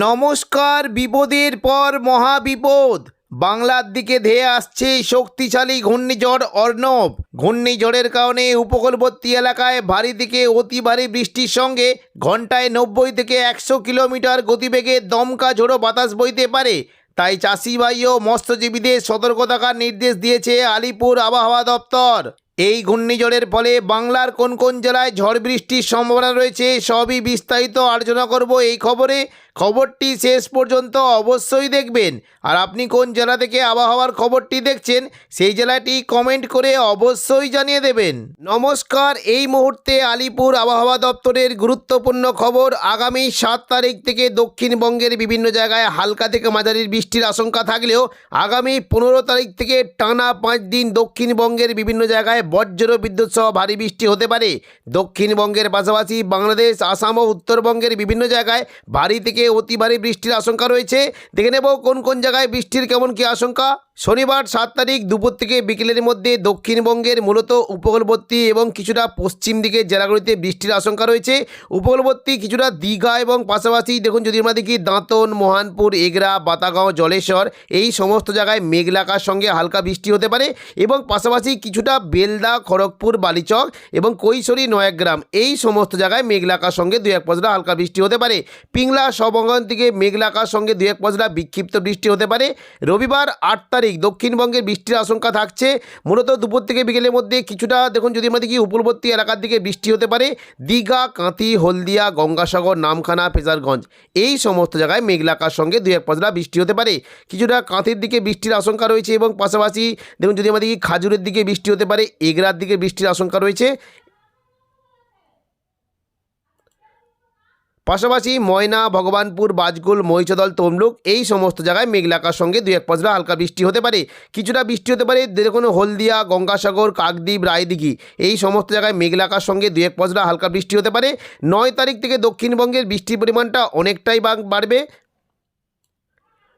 নমস্কার। বিপদের পর মহাবিপদ। বাংলার দিকে ধেয়ে আসছে শক্তিশালী ঘূর্ণিঝড় অর্ণব। ঘূর্ণিঝড়ের কারণে উপকূলবর্তী এলাকায় ভারী থেকে অতি ভারী বৃষ্টির সঙ্গে ঘন্টায় 90 থেকে 100 কিলোমিটার গতিবেগে দমকা ঝোড়ো বাতাস বইতে পারে। তাই চাষি ভাই ও মৎস্যজীবীদের সতর্ক থাকার নির্দেশ দিয়েছে আলিপুর আবহাওয়া দপ্তর। এই ঘূর্ণিঝড়ের ফলে বাংলার কোন কোন জেলায় ঝড় বৃষ্টির সম্ভাবনা রয়েছে সবই বিস্তারিত আলোচনা করব এই খবরে। খবরটি শেষ পর্যন্ত অবশ্যই দেখবেন। আর আপনি কোন জেলা থেকে আবহাওয়ার খবরটি দেখছেন সেই জেলাটি কমেন্ট করে অবশ্যই জানিয়ে দেবেন। নমস্কার। এই মুহূর্তে আলিপুর আবহাওয়া দপ্তরের গুরুত্বপূর্ণ খবর। আগামী 7 তারিখ থেকে দক্ষিণবঙ্গের বিভিন্ন জায়গায় হালকা থেকে মাঝারি বৃষ্টির আশঙ্কা থাকলেও আগামী 15 তারিখ থেকে টানা 5 দিন দক্ষিণবঙ্গের বিভিন্ন জায়গায় বজ্র বিদ্যুৎ সহ ভারী বৃষ্টি হতে পারে। দক্ষিণবঙ্গের পাশাপাশি বাংলাদেশ, আসাম ও উত্তরবঙ্গের বিভিন্ন জায়গায় ভারী থেকে অতি ভারী বৃষ্টির আশঙ্কা রয়েছে। দেখে নেব কোন কোন জায়গায় বৃষ্টির কেমন কি আশঙ্কা। শনিবার 7 তারিখ দুপুর থেকে বিকেলের মধ্যে দক্ষিণবঙ্গের মূলত উপকূলবর্তী এবং কিছুটা পশ্চিম দিকের জেলাগুলিতে বৃষ্টির আশঙ্কা রয়েছে। উপকূলবর্তী কিছুটা দীঘা এবং পাশাপাশি দেখুন যদি আমরা দেখি দাঁতন, মোহনপুর, এগরা, বাতাগাঁও, জলেশ্বর এই সমস্ত জায়গায় মেঘলা আকাশের সঙ্গে হালকা বৃষ্টি হতে পারে এবং পাশাপাশি কিছুটা বেলদা, খড়গপুর, বালিচক এবং কৈশোরী, নয়াগ্রাম এই সমস্ত জায়গায় মেঘলা আকাশের সঙ্গে 2-1 পশলা হালকা বৃষ্টি হতে পারে। পিংলা সবঙ্গন থেকে মেঘলা আকাশের সঙ্গে 2-1 পশলা বিক্ষিপ্ত বৃষ্টি হতে পারে। রবিবার 8 তারিখ দক্ষিণবঙ্গের বৃষ্টির আশঙ্কা থাকছে মূলত দুপুর থেকে বিকেলের মধ্যে কিছুটা দেখুন যদি আমরা দেখি উপকূলবর্তী এলাকার দিকে বৃষ্টি হতে পারে। দীঘা, কাঁথি, হলদিয়া, গঙ্গাসাগর, নামখানা, ফেজারগঞ্জ এই সমস্ত জায়গায় মেঘলা আকাশের সঙ্গে 2-1 পশলা বৃষ্টি হতে পারে। কিছুটা কাঁথির দিকে বৃষ্টির আশঙ্কা রয়েছে এবং পাশাপাশি দেখুন যদি আমরা দেখি খাজুরের দিকে বৃষ্টি হতে পারে, এগরার দিকে বৃষ্টির আশঙ্কা রয়েছে। পাশাপাশি ময়না, ভগবানপুর, বাজকুল, মহিষাদল, তমলুক এই সমস্ত জায়গায় মেঘলা আকাশের সঙ্গে 2-1 পশলা হালকা বৃষ্টি হতে পারে। কিছুটা বৃষ্টি হতে পারে দেখুন হলদিয়া, গঙ্গাসাগর, কাকদ্বীপ, রায়দিঘি এই সমস্ত জায়গায় মেঘলা আকাশের সঙ্গে 2-1 পশলা হালকা বৃষ্টি হতে পারে। 9 তারিখ থেকে দক্ষিণবঙ্গের বৃষ্টির পরিমাণটা অনেকটাই বাড়বে।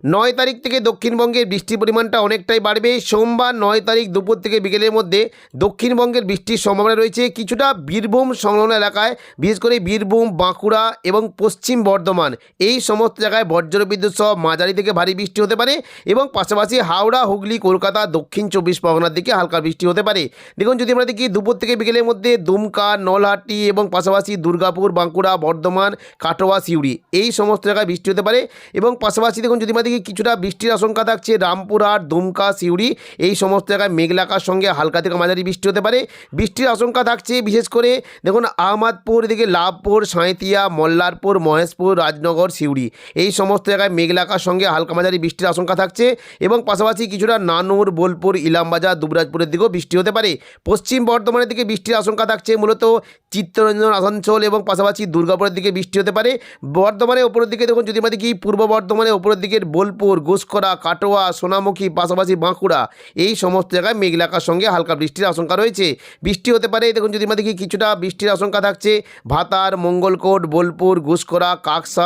9 তারিখ থেকে দক্ষিণবঙ্গের বৃষ্টির পরিমাণটা অনেকটাই বাড়বে। সোমবার 9 তারিখ দুপুর থেকে বিকেলের মধ্যে দক্ষিণবঙ্গের বৃষ্টির সম্ভাবনা রয়েছে। কিছুটা বীরভূম সংলগ্ন এলাকায় বিশেষ করে বীরভূম, বাঁকুড়া এবং পশ্চিম বর্ধমান এই সমস্ত জায়গায় বজ্রবিদ্যুৎ সহ মাঝারি থেকে ভারী বৃষ্টি হতে পারে এবং পাশাপাশি হাওড়া, হুগলি, কলকাতা, দক্ষিণ 24 পরগনার দিকে হালকা বৃষ্টি হতে পারে। দেখুন যদি আমরা দেখি দুপুর থেকে বিকেলের মধ্যে দুমকা, নলহাটি এবং পাশাপাশি দুর্গাপুর, বাঁকুড়া, বর্ধমান, কাটোয়া, সিউড়ি এই সমস্ত জায়গায় বৃষ্টি হতে পারে এবং পাশাপাশি দেখুন যদি আমরা কিছুটা বৃষ্টির আশঙ্কা থাকছে রামপুরহাট, দুমকা, সিউড়ি এই সমস্ত জায়গায় মেঘলা আকাশের সঙ্গে হালকা থেকে মাঝারি বৃষ্টি হতে পারে। বৃষ্টির আশঙ্কা থাকছে বিশেষ করে দেখুন আহমদপুর দিকে, লাভপুর, সাঁইতিয়া, মল্লারপুর, মহেশপুর, রাজনগর, সিউড়ি এই সমস্ত জায়গায় মেঘলা আকাশের সঙ্গে হালকা মাঝারি বৃষ্টির আশঙ্কা থাকছে এবং পাশাপাশি কিছুটা নানুর, বোলপুর, ইলামবাজার, দুবরাজপুরের দিকেও বৃষ্টি হতে পারে। পশ্চিম বর্ধমানের দিকে বৃষ্টির আশঙ্কা থাকছে মূলত চিত্তরঞ্জন, আসানসোল এবং পাশাপাশি দুর্গাপুরের দিকে বৃষ্টি হতে পারে। বর্ধমানের ওপরের দিকে দেখুন যদি আমরা দেখি পূর্ব বর্ধমানের ওপরের দিকের বোলপুর, ঘুষকরা, কাটোয়া, সোনামুখী, পাশাপাশি বাঁকুড়া এই সমস্ত জায়গায় মেঘলা আকাশের সঙ্গে হালকা বৃষ্টির আশঙ্কা রয়েছে। বৃষ্টি হতে পারে দেখুন যদি আমরা দেখি কিছুটা বৃষ্টির আশঙ্কা থাকছে ভাতার, মঙ্গলকোট, বোলপুর, ঘুষকরা, কাকসা,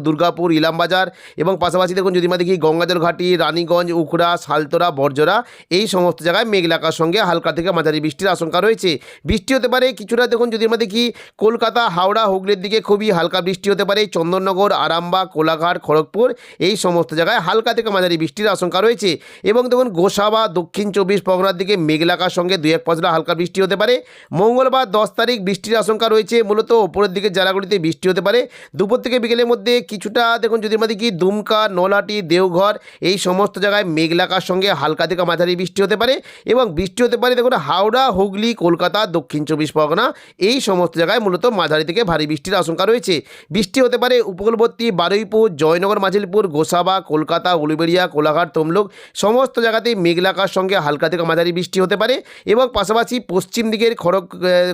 দুর্গাপুর, ইলামবাজার এবং পাশাপাশি দেখুন যদি আমরা দেখি গঙ্গাজল ঘাটি, রানীগঞ্জ, উখড়া, সালতোরা, বরজরা এই সমস্ত জায়গায় মেঘলা আকাশের সঙ্গে হালকা থেকে মাঝারি বৃষ্টির আশঙ্কা রয়েছে। বৃষ্টি হতে পারে কিছুটা দেখুন যদি আমরা দেখি কলকাতা, হাওড়া, হুগলির দিকে খুবই হালকা বৃষ্টি হতে পারে। চন্দননগর, আরামবাগ, কোলাঘাট, খড়গপুর এই সমস্ত জায়গায় হালকা থেকে মাঝারি বৃষ্টির আশঙ্কা রয়েছে এবং দেখুন গোসাবা, দক্ষিণ 24 পরগনার দিকে মেঘলা আকাশের সঙ্গে 2-1 পশলা হালকা বৃষ্টি হতে পারে। মঙ্গলবার 10 তারিখ বৃষ্টির আশঙ্কা রয়েছে মূলত ওপরের দিকে জেলাগুলিতে বৃষ্টি হতে পারে। দুপুর থেকে বিকেলের মধ্যে কিছুটা দেখুন যদি আমরা দেখি দুমকা, নলহাটি, দেওঘর এই সমস্ত জায়গায় মেঘলা আকাশের সঙ্গে হালকা থেকে মাঝারি বৃষ্টি হতে পারে এবং বৃষ্টি হতে পারে দেখুন হাওড়া, হুগলি, কলকাতা, দক্ষিণ 24 পরগনা এই সমস্ত জায়গায় মূলত মাঝারি থেকে ভারী বৃষ্টির আশঙ্কা রয়েছে। বৃষ্টি হতে পারে উপকূলবর্তী বারুইপুর, জয়নগর, মাঝিলপুর, গোসাবা, কলকাতা, উলুবেড়িয়া, কোলাঘাট, তমলুক সমস্ত জায়গাতেই মেঘলা আকাশের সঙ্গে হালকা থেকে মাঝারি বৃষ্টি হতে পারে এবং পাশাপাশি পশ্চিম দিকের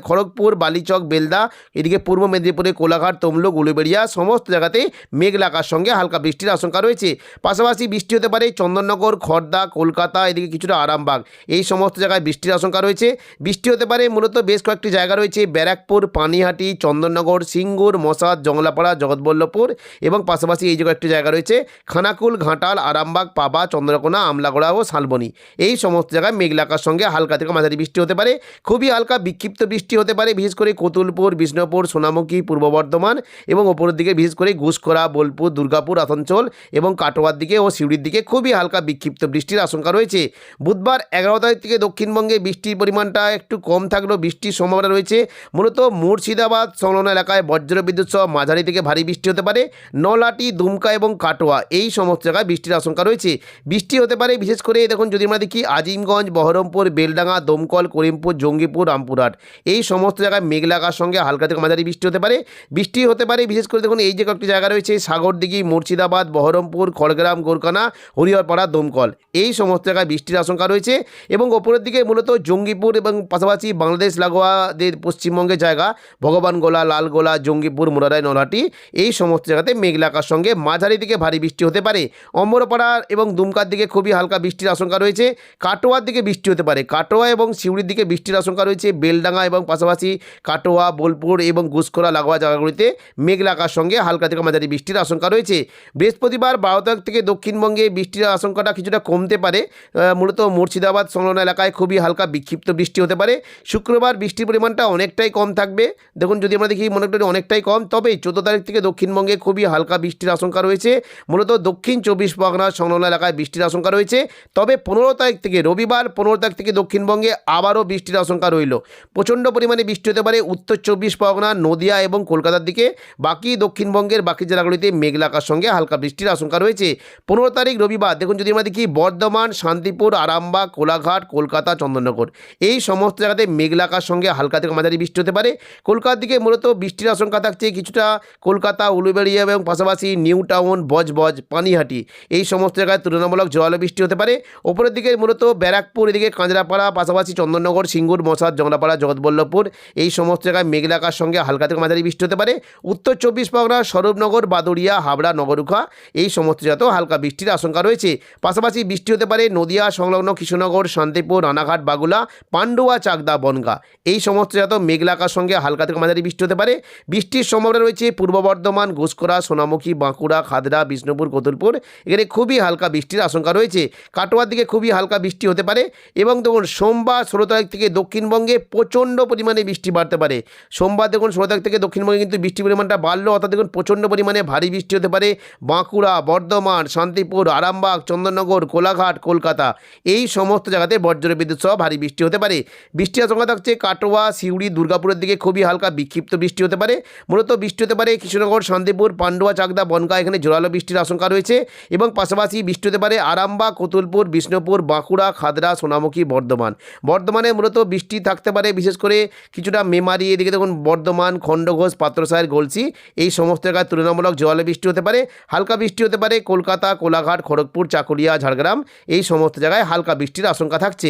খড়গপুর, বালিচক, বেলদা এদিকে পূর্ব মেদিনীপুরে কোলাঘাট, তমলুক, উলুবেড়িয়া সমস্ত জায়গাতেই মেঘলা আকাশের সঙ্গে হালকা বৃষ্টির আশঙ্কা রয়েছে। পাশাপাশি বৃষ্টি হতে পারে চন্দননগর, খড়দা, কলকাতা এদিকে কিছুটা আরামবাগ এই সমস্ত জায়গায় বৃষ্টির আশঙ্কা রয়েছে। বৃষ্টি হতে পারে মূলত বেশ কয়েকটি জায়গা রয়েছে ব্যারাকপুর, পানিহাটি, চন্দননগর, সিঙ্গুর, মশাদ, জংলাপাড়া, জগৎবল্লভপুর এবং পাশাপাশি এই যে কয়েকটি জায়গা রয়েছে খানাকুল, ঘাটাল, আরামবাগ, পাবা, চন্দ্রকোনা, আমলাগোড়া ও শালবনী এই সমস্ত জায়গায় মেঘলা আকাশের সঙ্গে হালকা থেকে মাঝারি বৃষ্টি হতে পারে। খুবই হালকা বিক্ষিপ্ত বৃষ্টি হতে পারে, বিশেষ করে কতুলপুর, বিষ্ণুপুর, সোনামুখী, পূর্ব বর্ধমান এবং ওপরের দিকে বিশেষ করে ঘুষকরা, বোলপুর, দুর্গাপুর, আসানসোল এবং কাটোয়ার দিকে ও সিউড়ির দিকে খুবই হালকা বিক্ষিপ্ত বৃষ্টির আশঙ্কা রয়েছে। বুধবার 11 তারিখ থেকে দক্ষিণবঙ্গে বৃষ্টির পরিমাণটা একটু কম থাকলেও বৃষ্টির সম্ভাবনা রয়েছে। মূলত মুর্শিদাবাদ সংলগ্ন এলাকায় বজ্রবিদ্যুৎ সহ মাঝারি থেকে ভারী বৃষ্টি হতে পারে। নলহাটি, দুমকা এবং কাটোয়া এই সমস্ত জায়গায় বৃষ্টির আশঙ্কা রয়েছে। বৃষ্টি হতে পারে বিশেষ করে দেখুন যদি আমরা দেখি আজিমগঞ্জ, বহরমপুর, বেলডাঙ্গা, দমকল, করিমপুর, জঙ্গিপুর, রামপুরহাট এই সমস্ত জায়গায় মেঘলা আকাশের সঙ্গে হালকা থেকে মাঝারি বৃষ্টি হতে পারে। বৃষ্টি হতে পারে বিশেষ করে দেখুন এই যে কয়েকটি জায়গা রয়েছে সাগরদিঘি, মুর্শিদাবাদ, বহরমপুর, খড়গ্রাম, গোরকানা, হরিহরপাড়া, দমকল এই সমস্ত জায়গায় বৃষ্টির আশঙ্কা রয়েছে। এবং ওপরের দিকে মূলত জঙ্গিপুর এবং পাশাপাশি বাংলাদেশ লাগোয়া যে পশ্চিমবঙ্গের জায়গা ভগবানগোলা, লালগোলা, জঙ্গিপুর, মুরারাই, নলহাটি এই সমস্ত জায়গাতে মেঘলা আকাশের সঙ্গে মাঝারি থেকে ভারী বৃষ্টি হতে পারে। অম্বরপাড়া এবং দুমকার দিকে খুবই হালকা বৃষ্টির আশঙ্কা রয়েছে। কাটোয়ার দিকে বৃষ্টি হতে পারে। কাটোয়া এবং সিউড়ির দিকে বৃষ্টির আশঙ্কা রয়েছে। বেলডাঙ্গা এবং পাশাপাশি কাটোয়া, বোলপুর এবং ঘুষকরা লাগোয়া জায়গাগুলিতে মেঘলা আকাশের সঙ্গে হালকা থেকে মাঝারি বৃষ্টির আশঙ্কা রয়েছে। বৃহস্পতিবার 12 তারিখ থেকে দক্ষিণবঙ্গে বৃষ্টির আশঙ্কাটা কিছুটা কমতে পারে। মূলত মুর্শিদাবাদ সংলগ্ন এলাকায় খুবই হালকা বিক্ষিপ্ত বৃষ্টি হতে পারে। শুক্রবার বৃষ্টির পরিমাণটা অনেকটাই কম থাকবে। দেখুন যদি আমরা দেখি মনে করি অনেকটাই কম, তবে 14 তারিখ থেকে দক্ষিণবঙ্গে খুবই হালকা বৃষ্টির আশঙ্কা রয়েছে। মূলত দক্ষিণ 24 পরগনা সংলগ্ন এলাকায় বৃষ্টির আশঙ্কা রয়েছে। তবে 15 তারিখ থেকে রবিবার 15 তারিখ থেকে দক্ষিণবঙ্গে আবারও বৃষ্টির আশঙ্কা রইল। প্রচণ্ড পরিমাণে বৃষ্টি হতে পারে উত্তর 24 পরগনা, নদিয়া এবং কলকাতার দিকে। বাকি দক্ষিণবঙ্গের বাকি জেলাগুলিতে মেঘলা আকাশের সঙ্গে হালকা বৃষ্টির আশঙ্কা রয়েছে। 15 তারিখ রবিবার দেখুন যদি আমরা দেখি বর্ধমান, শান্তিপুর, আরামবাগ, কোলাঘাট, কলকাতা, চন্দননগর এই সমস্ত জায়গাতে মেঘলা আকাশের সঙ্গে হালকা থেকে মাঝারি বৃষ্টি হতে পারে। কলকাতার দিকে মূলত বৃষ্টির আশঙ্কা থাকছে কিছুটা কলকাতা, উলুবেড়িয়া এবং পাশাপাশি নিউ টাউন, বজবজ, পানিহাটি এই সমস্ত জায়গায় তুলনামূলক জোরালো বৃষ্টি হতে পারে। ওপরের দিকে মূলত ব্যারাকপুর, এদিকে কাঁচরাপাড়া, পাশাপাশি চন্দননগর, সিঙ্গুর, মশাদ, জংলাপাড়া, জগৎবল্লভপুর এই সমস্ত জায়গায় মেঘলা আকাশের সঙ্গে হালকা থেকে মাঝারি বৃষ্টি হতে পারে। উত্তর 24 পরগনা, স্বরূপনগর, বাদুড়িয়া, হাবড়া, নগরুখা এই সমস্ত জায়গাতেও হালকা বৃষ্টির আশঙ্কা রয়েছে। পাশাপাশি বৃষ্টি হতে পারে নদিয়া সংলগ্ন কৃষ্ণনগর, শান্তিপুর, রানাঘাট, বাগুলা, পান্ডুয়া, চাকদা, বনগাঁ এই সমস্ত জায়গাতেও মেঘলা আকাশের সঙ্গে হালকা থেকে মাঝারি বৃষ্টি হতে পারে। বৃষ্টির সম্ভাবনা রয়েছে পূর্ব বর্ধমান, ঘুষকরা, সোনামুখী, বাঁকুড়া, খাদড়া, বিষ্ণুপুর, কতুলপুর এখানে খুবই হালকা বৃষ্টির আশঙ্কা রয়েছে। কাটোয়ার দিকে খুবই হালকা বৃষ্টি হতে পারে। এবং দেখুন সোমবার 16 তারিখ থেকে দক্ষিণবঙ্গে প্রচণ্ড পরিমাণে বৃষ্টি বাড়তে পারে। সোমবার দেখুন 16 তারিখ থেকে দক্ষিণবঙ্গে কিন্তু বৃষ্টির পরিমাণটা বাড়লো, অর্থাৎ দেখুন প্রচণ্ড পরিমাণে ভারী বৃষ্টি হতে পারে বাঁকুড়া, বর্ধমান, শান্তিপুর, আরামবাগ, চন্দননগর, কোলাঘাট, কলকাতা এই সমস্ত জায়গাতে বজ্রবিদ্যুৎ সহ ভারী বৃষ্টি হতে পারে। বৃষ্টির আশঙ্কা থাকছে কাটোয়া, সিউড়ি, দুর্গাপুরের দিকে খুবই হালকা বিক্ষিপ্ত বৃষ্টি হতে পারে। মূলত বৃষ্টি হতে পারে কৃষ্ণনগর, শান্তিপুর, পান্ডুয়া, চাকদা, বনগাঁ এখানে জোরালো বৃষ্টির আশঙ্কা রয়েছে। এবং পাশাপাশি বৃষ্টি হতে পারে আরামবাগ, কতুলপুর, বিষ্ণুপুর, বাঁকুড়া, খাদড়া, সোনামুখী, বর্ধমানে মূলত বৃষ্টি থাকতে পারে বিশেষ করে কিছুটা মেমারি, এদিকে দেখুন বর্ধমান, খণ্ডঘোষ, পাত্রসাহের, গলসি এই সমস্ত জায়গায় তুলনামূলক জোরালো বৃষ্টি হতে পারে। হালকা বৃষ্টি হতে পারে কলকাতা, কোলাঘাট, খড়গপুর, চাকুলিয়া, ঝাড়গ্রাম এই সমস্ত জায়গায় হালকা বৃষ্টির আশঙ্কা থাকছে।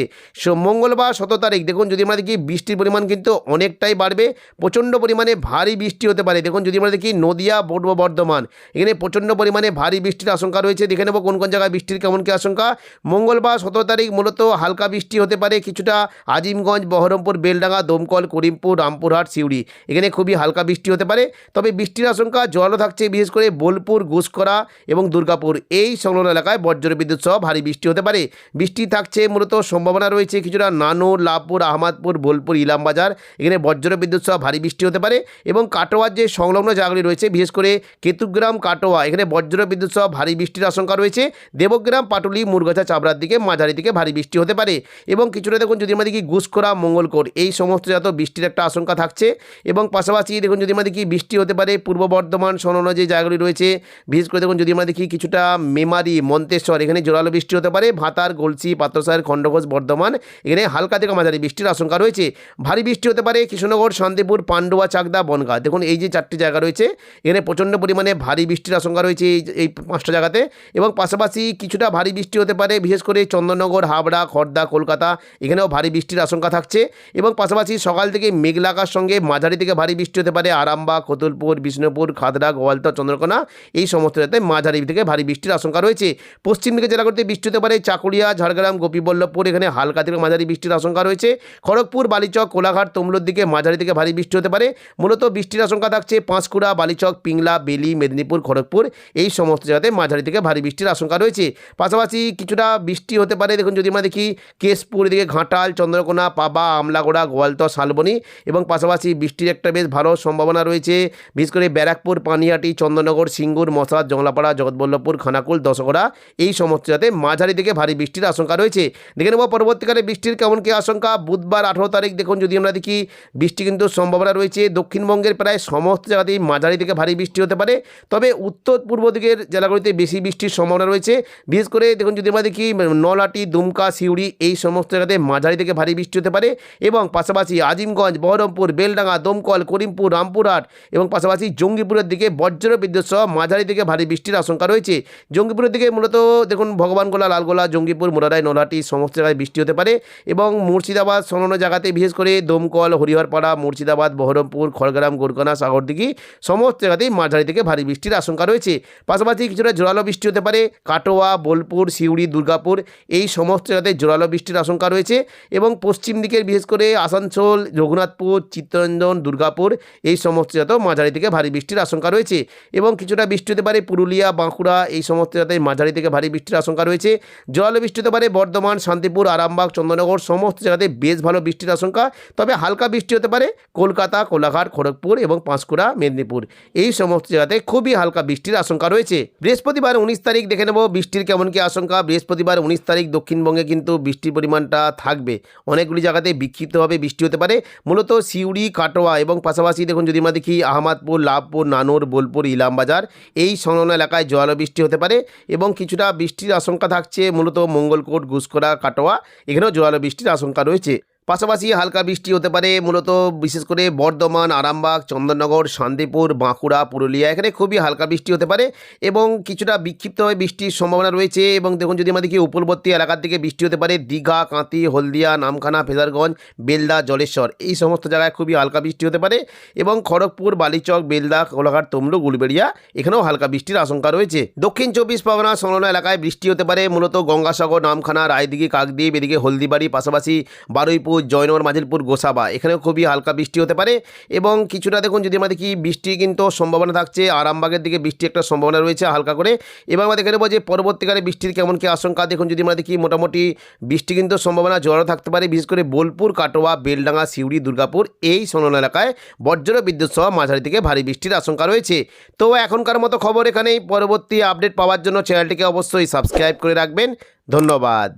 মঙ্গলবার 17 তারিখ দেখুন যদি আমরা দেখি বৃষ্টির পরিমাণ কিন্তু অনেকটাই বাড়বে। প্রচণ্ড পরিমাণে ভারী বৃষ্টি হতে পারে। দেখুন যদি আমরা দেখি নদিয়া, পূর্ব বর্ধমান এখানে প্রচণ্ড পরিমাণে ভারী বৃষ্টির আশঙ্কা রয়েছে। দেখে নেব কোন কোন জায়গায় বৃষ্টির কেমন কী আশঙ্কা। মঙ্গলবার 17 তারিখ মূলত হালকা বৃষ্টি হতে পারে কিছুটা আজিমগঞ্জ, বহরমপুর, বেলডাঙ্গা, দমকল, করিমপুর, রামপুরহাট, সিউড়ি এখানে খুবই হালকা বৃষ্টি হতে পারে। তবে বৃষ্টির আশঙ্কা জোরালো থাকছে বিশেষ করে বোলপুর, ঘুষকরা এবং দুর্গাপুর এই সংলগ্ন এলাকায় বজ্রবিদ্যুৎ সহ ভারী বৃষ্টি হতে পারে। বৃষ্টি থাকছে মূলত সম্ভাবনা রয়েছে কিছুটা নানুর, লাভপুর, আহমদপুর, বোলপুর, ইলামবাজার এখানে বজ্রবিদ্যুৎ সহ ভারী বৃষ্টি হতে পারে। এবং কাটোয়ার যে সংলগ্ন জায়গাগুলি রয়েছে বিশেষ করে কেতুগ্রাম, কাটোয়া এখানে বজ্রবিদ্যুৎ সহ ভারী বৃষ্টির আশঙ্কা রয়েছে। দেবগ্রাম, পাটুলি, মুরগাছা, চাবড়ার দিকে মাঝারি থেকে ভারী বৃষ্টি হতে পারে। এবং কিছুটা দেখুন যদি আমরা দেখি ঘুষকরা, মঙ্গলকোট এই সমস্ত জাত বৃষ্টির একটা আশঙ্কা থাকছে। এবং পাশাপাশি দেখুন যদি আমরা দেখি বৃষ্টি হতে পারে পূর্ব বর্ধমান সংলগ্ন যে জায়গাগুলি রয়েছে বিশেষ করে দেখুন যদি আমরা দেখি কিছুটা মেমারি, মন্তেশ্বর এখানে জোরালো বৃষ্টি হতে পারে। ভাতার, গলসি, পাত্রসাহের, খণ্ডঘোষ, বর্ধমান এখানে হালকা থেকে মাঝারি বৃষ্টির আশঙ্কা রয়েছে। ভারী বৃষ্টি হতে পারে কৃষ্ণনগর, শান্তিপুর, পান্ডুয়া, চাকদা, বনগাঁ দেখুন এই যে 4টি জায়গা রয়েছে এখানে প্রচণ্ড পরিমাণে ভারী বৃষ্টির আশঙ্কা রয়েছে এই 5টা জায়গাতে। এবং পাশাপাশি কিছুটা ভারী বৃষ্টি হতে পারে বিশেষ করে চন্দননগর, হাবড়া, খড়দা, কলকাতা এখানেও ভারী বৃষ্টির আশঙ্কা থাকছে। এবং পাশাপাশি সকাল থেকে মেঘলা আকাশের সঙ্গে মাঝারি থেকে ভারী বৃষ্টি হতে পারে আরামবাগ, কতুলপুর, বিষ্ণুপুর, খাদড়া, গোয়ালতর, চন্দ্রকোনা এই সমস্ত জায়গাতে মাঝারি থেকে ভারী বৃষ্টির আশঙ্কা রয়েছে। পশ্চিম দিকে জেলাগুলিতে বৃষ্টি হতে পারে চাকুলিয়া, ঝাড়গ্রাম, গোপীবল্লভপুর এখানে হালকা থেকে মাঝারি বৃষ্টির আশঙ্কা রয়েছে। খড়গপুর, বালিচক, কোলাঘাট, তমলুর দিকে মাঝারি থেকে ভারী বৃষ্টি হতে পারে। মূলত বৃষ্টির আশঙ্কা থাকছে পাঁশকুড়া, বালিচক, পিংলা, বেলি, মেদিনীপুর, খড়গপুর এই সমস্ত জায়গাতে জায়গাতে মাঝারি থেকে ভারী বৃষ্টির আশঙ্কা রয়েছে। পাশাপাশি কিছুটা বৃষ্টি হতে পারে দেখুন যদি আমরা দেখি কেশপুর এদিকে ঘাটাল, চন্দ্রকোনা, পাবা, আমলাগোড়া, গোয়ালতর, শালবনী এবং পাশাপাশি বৃষ্টির একটা বেশ ভালো সম্ভাবনা রয়েছে বিশেষ করে ব্যারাকপুর, পানিহাটি, চন্দননগর, সিঙ্গুর, মশাদ, জংলাপাড়া, জগৎবল্লভপুর, খানাকুল, দশগড়া এই সমস্ত জায়গাতে মাঝারি থেকে ভারী বৃষ্টির আশঙ্কা রয়েছে। দেখে নেব পরবর্তীকালে বৃষ্টির কেমন কী আশঙ্কা। বুধবার 18 তারিখ দেখুন যদি আমরা দেখি বৃষ্টি কিন্তু সম্ভাবনা রয়েছে দক্ষিণবঙ্গের প্রায় সমস্ত জায়গাতেই মাঝারি থেকে ভারী বৃষ্টি হতে পারে। তবে উত্তর পূর্ব দিকের জেলাগুলিতে বেশি বৃষ্টির সম্ভাবনা রয়েছে। বিশেষ করে দেখুন যদি আমরা দেখি নলহাটি, দুমকা, সিউড়ি এই সমস্ত জায়গাতে মাঝারি থেকে ভারী বৃষ্টি হতে পারে এবং পাশাপাশি আজিমগঞ্জ, বহরমপুর, বেলডাঙ্গা, দমকল, করিমপুর, রামপুরহাট এবং পাশাপাশি জঙ্গিপুরের দিকে বজ্র বিদ্যুৎ সহ মাঝারি থেকে ভারী বৃষ্টির আশঙ্কা রয়েছে। জঙ্গিপুরের দিকে মূলত দেখুন ভগবানগোলা, লালগোলা, জঙ্গিপুর, মোরারাই, নলহাটি সমস্ত জায়গায় বৃষ্টি হতে পারে এবং মুর্শিদাবাদ সংলগ্ন জায়গাতে বিশেষ করে দমকল, হরিহরপাড়া, মুর্শিদাবাদ, বহরমপুর, খড়গ্রাম, গোরকানা, সাগরদিঘি সমস্ত জায়গাতেই মাঝারি থেকে ভারী বৃষ্টির আশঙ্কা রয়েছে। পাশাপাশি কিছুটা জোরালো বৃষ্টি হতে পারে কাটোয়া, বোলপুর, সিউড়ি, দুর্গাপুর এই সমস্ত জায়গাতে জোরালো বৃষ্টির আশঙ্কা রয়েছে এবং পশ্চিম দিকের বিশেষ করে আসানসোল, রঘুনাথপুর, চিত্তরঞ্জন, দুর্গাপুর এই সমস্ত জায়গাতেও মাঝারি থেকে ভারী বৃষ্টির আশঙ্কা রয়েছে এবং কিছুটা বৃষ্টি হতে পারে পুরুলিয়া, বাঁকুড়া এই সমস্ত জায়গাতে মাঝারি থেকে ভারী বৃষ্টির আশঙ্কা রয়েছে। জোরালো বৃষ্টি হতে পারে বর্ধমান, শান্তিপুর, আরামবাগ, চন্দননগর সমস্ত জায়গাতে বেশ ভালো বৃষ্টির আশঙ্কা। তবে হালকা বৃষ্টি হতে পারে কলকাতা, কোলাঘাট, খড়গপুর এবং পাঁশকুড়া, মেদিনীপুর এই সমস্ত জায়গাতে খুবই হালকা বৃষ্টির আশঙ্কা রয়েছে। বৃহস্পতিবার 19 তারিখ দেখে নেব বৃষ্টির কেমন কি আশঙ্কা। বৃহস্পতিবার 19 তারিখ দক্ষিণবঙ্গে কিন্তু বৃষ্টির পরিমাণটা থাকবে, অনেকগুলি জায়গাতে বিক্ষিপ্তভাবে বৃষ্টি হতে পারে মূলত সিউড়ি, কাটোয়া এবং পাশাপাশি দেখুন যদি আমরা দেখি আহমদপুর, লাভপুর, নানুর, বোলপুর, ইলামবাজার এই সংলগ্ন এলাকায় জোরালো বৃষ্টি হতে পারে এবং কিছুটা বৃষ্টির আশঙ্কা থাকছে মূলত মঙ্গলকোট, গুসকরা, কাটোয়া এখানেও জোরালো বৃষ্টির আশঙ্কা রয়েছে। পাশাপাশি হালকা বৃষ্টি হতে পারে মূলত বিশেষ করে বর্ধমান, আরামবাগ, চন্দননগর, শান্তিপুর, বাঁকুড়া, পুরুলিয়া এখানে খুবই হালকা বৃষ্টি হতে পারে এবং কিছুটা বিক্ষিপ্তভাবে বৃষ্টির সম্ভাবনা রয়েছে এবং দেখুন যদি আমাদেরকে উপরবর্তী এলাকার দিকে বৃষ্টি হতে পারে দীঘা, কাঁতি, হলদিয়া, নামখানা, ফেজারগঞ্জ, বেলদা, জলেশ্বর এই সমস্ত জায়গায় খুবই হালকা বৃষ্টি হতে পারে এবং খড়গপুর, বালিচক, বেলদা, কোলাঘাট, তমলুক, উলবেড়িয়া এখানেও হালকা বৃষ্টির আশঙ্কা রয়েছে। দক্ষিণ 24 পরগনা সংলগ্ন এলাকায় বৃষ্টি হতে পারে মূলত গঙ্গাসাগর, নামখানা, রায়দিঘি, কাকদ্বীপ এদিকে হলদিবাড়ি, পাশাপাশি বারুইপুর, জয়নগর, মাঝিলপুর, গোসাবা এখানেও খুবই হালকা বৃষ্টি হতে পারে এবং কিছুটা দেখুন যদি আমরা দেখি বৃষ্টি কিন্তু সম্ভাবনা থাকছে আরামবাগের দিকে বৃষ্টি একটা সম্ভাবনা রয়েছে হালকা করে। এবার আমরা দেখে নেব যে পরবর্তীকালে বৃষ্টির কেমন কি আশঙ্কা। দেখুন যদি আমরা দেখি মোটামুটি বৃষ্টি কিন্তু সম্ভাবনা জোরালো থাকতে পারে বিশেষ করে বোলপুর, কাটোয়া, বেলডাঙ্গা, সিউড়ি, দুর্গাপুর এই সংলগ্ন এলাকায় বজ্র বিদ্যুৎ সহ মাঝারি থেকে ভারী বৃষ্টির আশঙ্কা রয়েছে। তো এখনকার মতো খবর এখানেই। পরবর্তী আপডেট পাওয়ার জন্য চ্যানেলটিকে অবশ্যই সাবস্ক্রাইব করে রাখবেন। ধন্যবাদ।